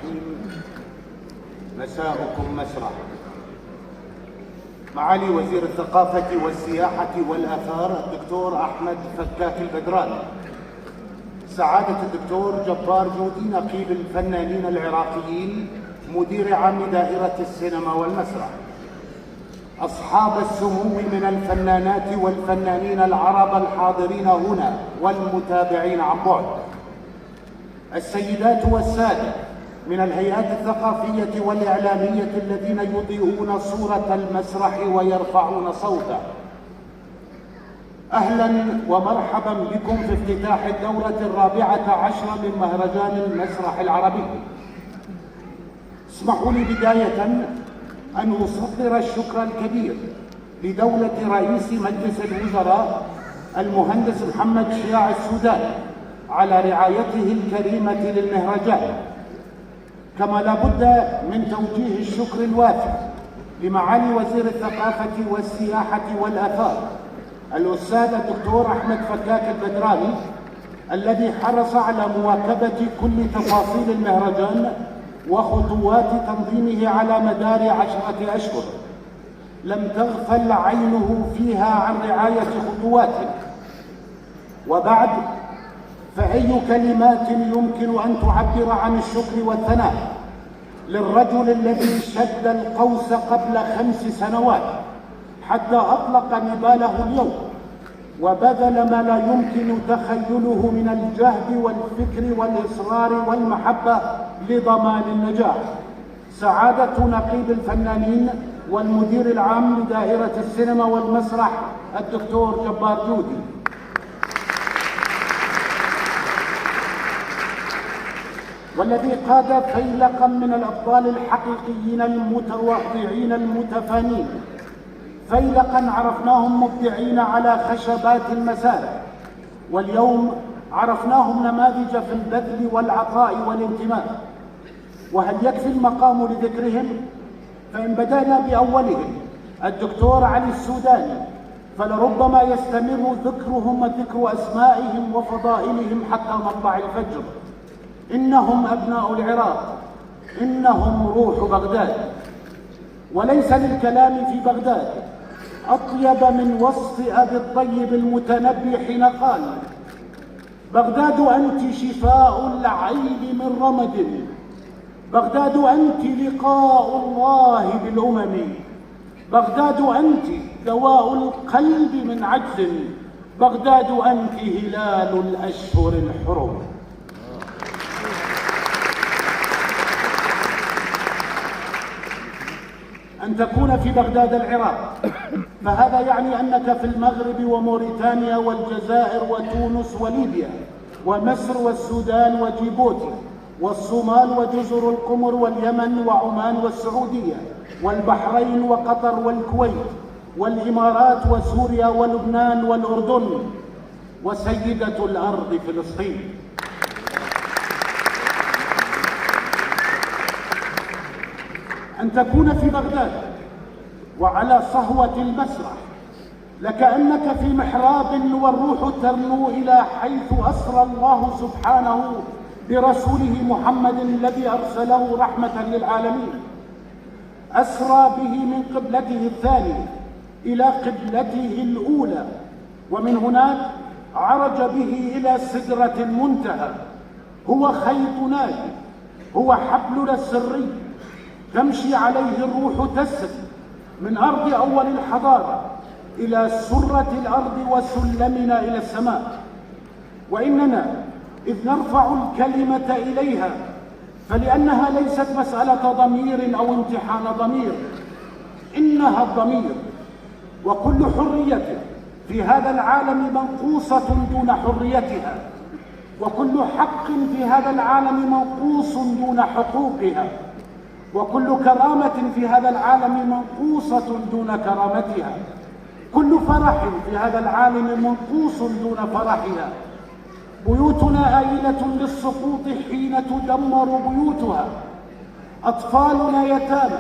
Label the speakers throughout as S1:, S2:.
S1: الرحيم. مساؤكم مسرح. معالي وزير الثقافة والسياحة والآثار الدكتور أحمد فكاك البدراني، سعادة الدكتور جبار جودي نقيب الفنانين العراقيين مدير عام دائرة السينما والمسرح، أصحاب السمو من الفنانات والفنانين العرب الحاضرين هنا والمتابعين عن بعد، السيدات والسادة من الهيئات الثقافية والإعلامية الذين يضيئون صورة المسرح ويرفعون صوته، أهلا ومرحبا بكم في افتتاح الدورة 14 من مهرجان المسرح العربي. اسمحوا لي بداية أن أصدر الشكر الكبير لدولة رئيس مجلس الوزراء المهندس محمد شياع السوداني على رعايته الكريمة للمهرجان، كما لا بد من توجيه الشكر الوافي لمعالي وزير الثقافة والسياحة والآثار الأستاذ الدكتور أحمد فكاك البدراني الذي حرص على مواكبة كل تفاصيل المهرجان وخطوات تنظيمه على مدار 10 أشهر، لم تغفل عينه فيها عن رعاية خطواته. وبعد، فأي كلمات يمكن أن تعبر عن الشكر والثناء للرجل الذي شد القوس قبل 5 سنوات حتى أطلق نباله اليوم وبذل ما لا يمكن تخيله من الجهد والفكر والإصرار والمحبة لضمان النجاح، سعادة نقيب الفنانين والمدير العام لدائرة السينما والمسرح الدكتور جبار جودي. والذي قاد فيلقا من الأبطال الحقيقيين المتواضعين المتفانين، فيلقا عرفناهم مبدعين على خشبات المسارح، واليوم عرفناهم نماذج في البذل والعطاء والانتماء. وهل يكفي المقام لذكرهم؟ فإن بدأنا بأولهم الدكتور علي السوداني فلربما يستمر ذكرهم وذكر أسمائهم وفضائلهم حتى مطلع الفجر. إنهم أبناء العراق، إنهم روح بغداد، وليس للكلام في بغداد أطيب من وصف أبي الطيب المتنبي حين قال: بغداد أنت شفاء العين من رمد، بغداد أنت لقاء الله بالأمم، بغداد أنت دواء القلب من عجز، بغداد أنت هلال الأشهر الحرم. أن تكون في بغداد العراق فهذا يعني أنك في المغرب وموريتانيا والجزائر وتونس وليبيا ومصر والسودان وجيبوتي والصومال وجزر القمر واليمن وعمان والسعودية والبحرين وقطر والكويت والإمارات وسوريا ولبنان والأردن وسيدة الأرض فلسطين. أن تكون في بغداد وعلى صهوة المسرح لكأنك في محراب والروح ترنو إلى حيث أسرى الله سبحانه برسوله محمد الذي أرسله رحمة للعالمين، أسرى به من قبلته الثانية إلى قبلته الأولى، ومن هناك عرج به إلى سدرة المنتهى. هو خيط ناجي، هو حبلنا السري تمشي عليه الروح تسري من أرض أول الحضارة إلى سرة الأرض وسلمنا إلى السماء. وإننا إذ نرفع الكلمة إليها فلأنها ليست مسألة ضمير أو امتحان ضمير، إنها الضمير، وكل حرية في هذا العالم منقوصة دون حريتها، وكل حق في هذا العالم منقوص دون حقوقها، وكل كرامة في هذا العالم منقوصة دون كرامتها، كل فرح في هذا العالم منقوص دون فرحها. بيوتنا آيلة للسقوط حين تدمر بيوتها، أطفالنا يتامى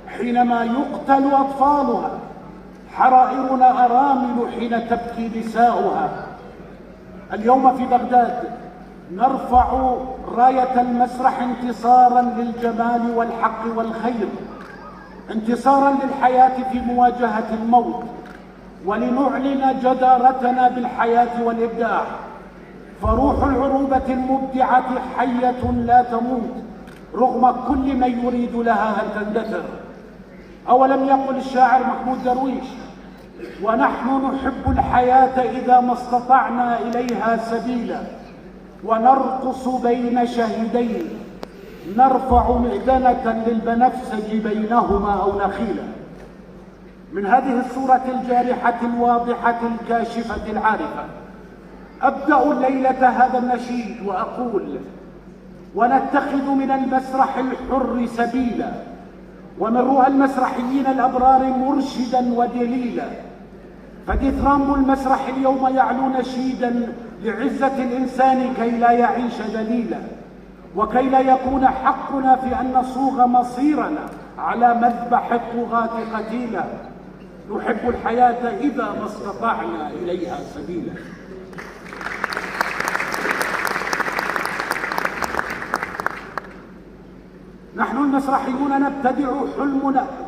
S1: حينما يقتل أطفالها، حرائرنا أرامل حين تبكي نساؤها. اليوم في بغداد نرفع راية المسرح انتصارا للجمال والحق والخير، انتصارا للحياة في مواجهة الموت، ولنعلن جدارتنا بالحياة والإبداع. فروح العروبة المبدعة حية لا تموت رغم كل من يريد لها أن تندثر. أولم يقل الشاعر محمود درويش: ونحن نحب الحياة إذا ما استطعنا إليها سبيلا، ونرقص بين شهيدين، نرفع مئذنة للبنفسج بينهما أو نخيلا. من هذه الصورة الجارحة الواضحة الكاشفة العارفة أبدأ الليلة هذا النشيد وأقول: ونتخذ من المسرح الحر سبيلا، ومن رؤى المسرحيين الأبرار مرشدا ودليلا. فدثرام المسرح اليوم يعلو نشيدا لعزة الإنسان كي لا يعيش ذليلا، وكي لا يكون حقنا في أن نصوغ مصيرنا على مذبح الطغاة قتيلا. نحب الحياة إذا ما استطعنا إليها سبيلا. نحن المسرحيون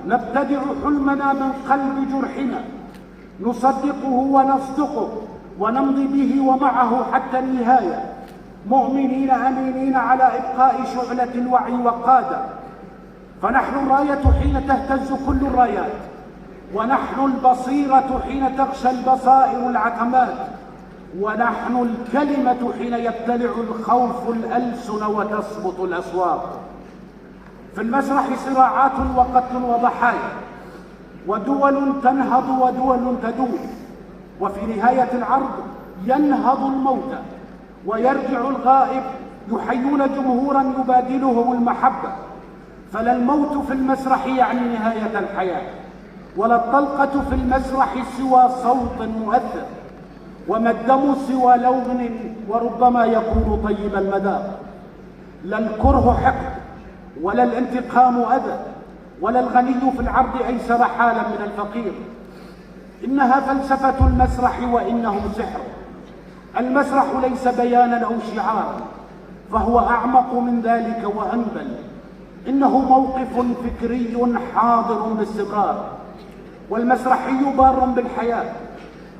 S1: نبتدع حلمنا من قلب جرحنا، نصدقه ونصدقه ونمضي به ومعه حتى النهاية، مؤمنين أمينين على إبقاء شعلة الوعي وقادة. فنحن الراية حين تهتز كل الرايات، ونحن البصيرة حين تغشى البصائر العتمات، ونحن الكلمة حين يبتلع الخوف الألسن وتسقط الأصوات. في المسرح صراعات وقتل وضحايا، ودول تنهض ودول تدوم، وفي نهاية العرض ينهض الموتى ويرجع الغائب، يحيون جمهورا يبادلهم المحبة. فلا الموت في المسرح يعني نهاية الحياة، ولا الطلقة في المسرح سوى صوت مؤثر، وما الدم سوى لون وربما يكون طيب المذاق. لا الكره حقد، ولا الانتقام أذى، ولا الغني في العرض أيسر حالا من الفقير. إنها فلسفة المسرح وإنه سحر. المسرح ليس بيانا أو شعارا، فهو أعمق من ذلك وأنبل. إنه موقف فكري حاضر باستمرار، والمسرحي بار بالحياة.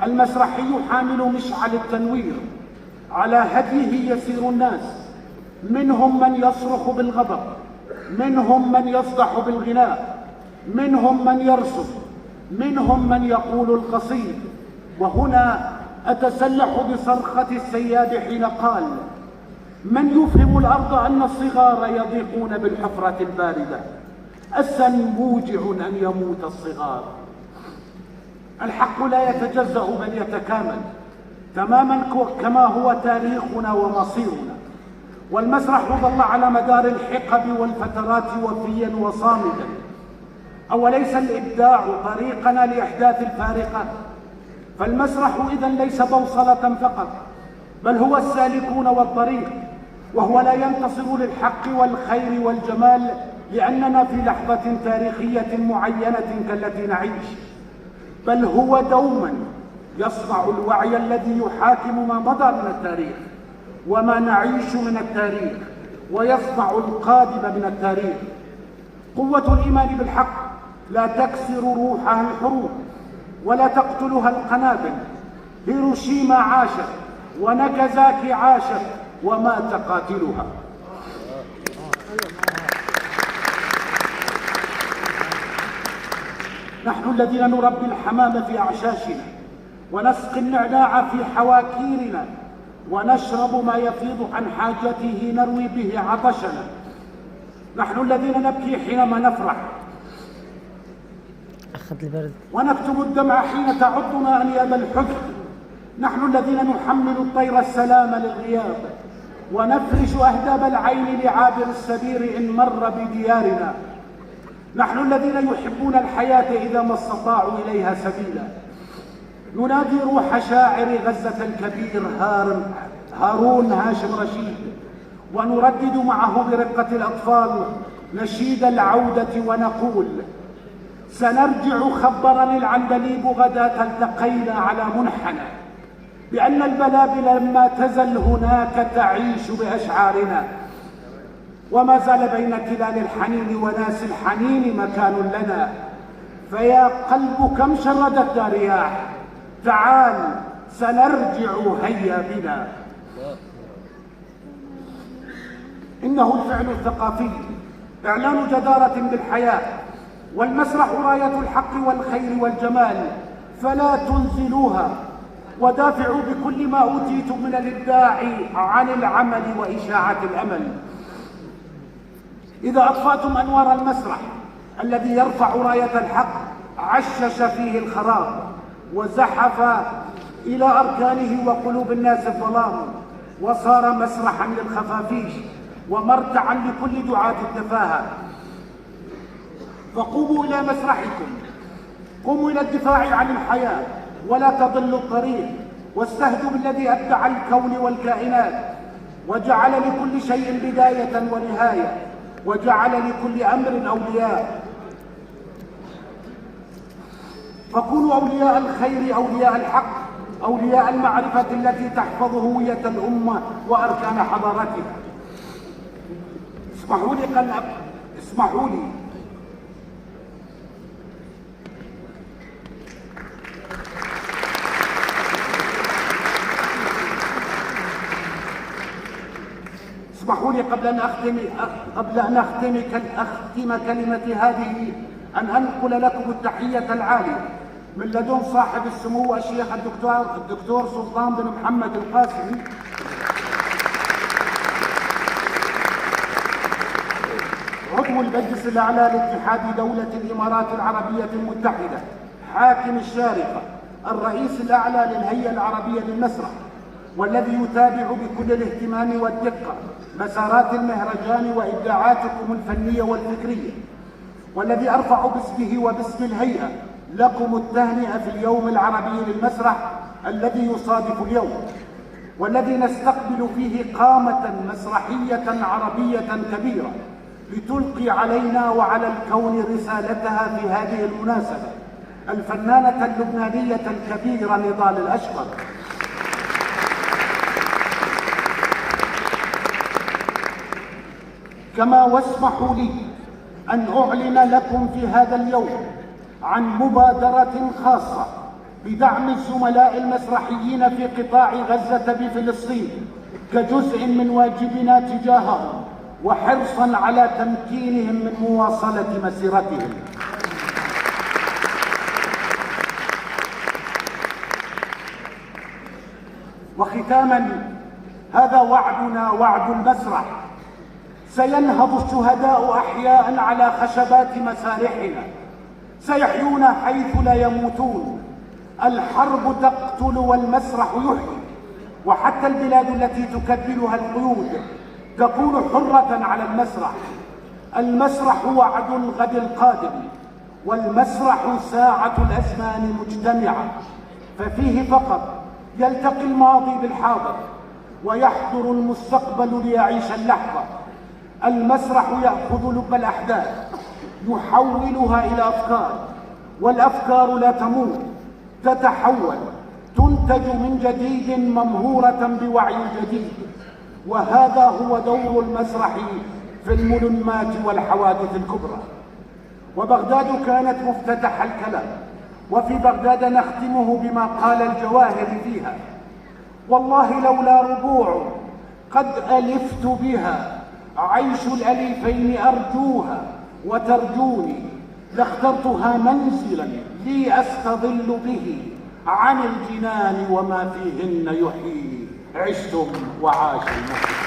S1: المسرحي حامل مشعل التنوير، على هديه يسير الناس، منهم من يصرخ بالغضب، منهم من يصدح بالغناء، منهم من يرسم، منهم من يقول القصيد. وهنا أتسلح بصرخة السياد حين قال: من يفهم الأرض أن الصغار يضيقون بالحفرة الباردة، أسا موجع أن يموت الصغار. الحق لا يتجزأ بل يتكامل تماما كما هو تاريخنا ومصيرنا. والمسرح ظل على مدار الحقب والفترات وفيا وصامدا. أوليس الإبداع طريقنا لإحداث الفارقة؟ فالمسرح إذن ليس بوصلة فقط، بل هو السالكون والطريق، وهو لا ينتصر للحق والخير والجمال لأننا في لحظة تاريخية معينة كالتي نعيش، بل هو دوما يصنع الوعي الذي يحاكم ما مضى من التاريخ وما نعيش من التاريخ، ويصنع القادم من التاريخ. قوة الإيمان بالحق لا تكسر روحها الحروب ولا تقتلها القنابل. هيروشيما عاشت، وناكازاكي عاشت، ومات قاتلها. نحن الذين نربي الحمام في أعشاشنا، ونسقي النعناع في حواكيرنا، ونشرب ما يفيض عن حاجته نروي به عطشنا. نحن الذين نبكي حينما نفرح، ونكتم الدمع حين تعضنا أنياب الحزن. نحن الذين نحمل الطير السلام للغياب، ونفرش أهداب العين لعابر السبير إن مر بديارنا. نحن الذين يحبون الحياة إذا ما استطاعوا إليها سبيلا. ننادي روح شاعر غزة الكبير هارون هاشم رشيد، ونردد معه برقة الأطفال نشيد العودة ونقول: سنرجع خبرني العندليب غداة التقينا على منحنى، بأن البلابل لما تزل هناك تعيش بأشعارنا. وما زال بين تلال الحنين وناس الحنين مكان لنا. فيا قلب كم شردت رياح، تعال سنرجع هيا بنا. إنه الفعل الثقافي، إعلان جدارة بالحياة، والمسرح راية الحق والخير والجمال، فلا تنزلوها ودافعوا بكل ما أوتيتم من الإبداع عن العمل وإشاعة الأمل. إذا أطفأتم أنوار المسرح الذي يرفع راية الحق عشش فيه الخراب، وزحف إلى أركانه وقلوب الناس الظلام، وصار مسرحا للخفافيش ومرتعا لكل دعاة التفاهة. فقوموا إلى مسرحكم، قوموا إلى الدفاع عن الحياة ولا تضلوا الطريق، واستهدوا بالذي أبدع الكون والكائنات، وجعل لكل شيء بداية ونهاية، وجعل لكل أمر أولياء. فكونوا أولياء الخير، أولياء الحق، أولياء المعرفة التي تحفظ هوية الأمة وأركان حضارتها. اسمحوا لي قبل أن أختم كلمتي هذه أن أنقل لكم التحية العالية من لدن صاحب السمو الشيخ الدكتور سلطان بن محمد القاسمي، عضو المجلس الأعلى لاتحاد دولة الإمارات العربية المتحدة، حاكم الشارقة، الرئيس الأعلى للهيئة العربية للمسرح، والذي يتابع بكل الاهتمام والدقة مسارات المهرجان وإبداعاتكم الفنية والفكرية، والذي أرفع باسمه وباسم الهيئة لكم التهنئة في اليوم العربي للمسرح الذي يصادف اليوم، والذي نستقبل فيه قامة مسرحية عربية كبيرة لتلقي علينا وعلى الكون رسالتها في هذه المناسبة، الفنانة اللبنانية الكبيرة نضال الأشقر. كما واسمحوا لي أن أعلن لكم في هذا اليوم عن مبادرة خاصة بدعم الزملاء المسرحيين في قطاع غزة بفلسطين كجزء من واجبنا تجاههم، وحرصا على تمكينهم من مواصلة مسيرتهم. وختاما، هذا وعدنا، وعد المسرح. سينهض الشهداء أحياء على خشبات مسارحنا، سيحيون حيث لا يموتون. الحرب تقتل والمسرح يحيي، وحتى البلاد التي تكبلها القيود تكون حرة على المسرح. المسرح وعد الغد القادم، والمسرح ساعة الأزمان مجتمعة، ففيه فقط يلتقي الماضي بالحاضر ويحضر المستقبل ليعيش اللحظة. المسرح يأخذ لب الأحداث يحولها إلى أفكار، والأفكار لا تموت، تتحول، تنتج من جديد ممهورة بوعي جديد. وهذا هو دور المسرح في الملمات والحوادث الكبرى. وبغداد كانت مفتتح الكلام، وفي بغداد نختمه بما قال الجواهر فيها: والله لولا ربوع قد ألفت بها، عيش الأليفين أرجوها وترجوني، لاخترتها منزلا لي أستظل به عن الجنان وما فيهن يحيي، عشتم وعاش المسرح.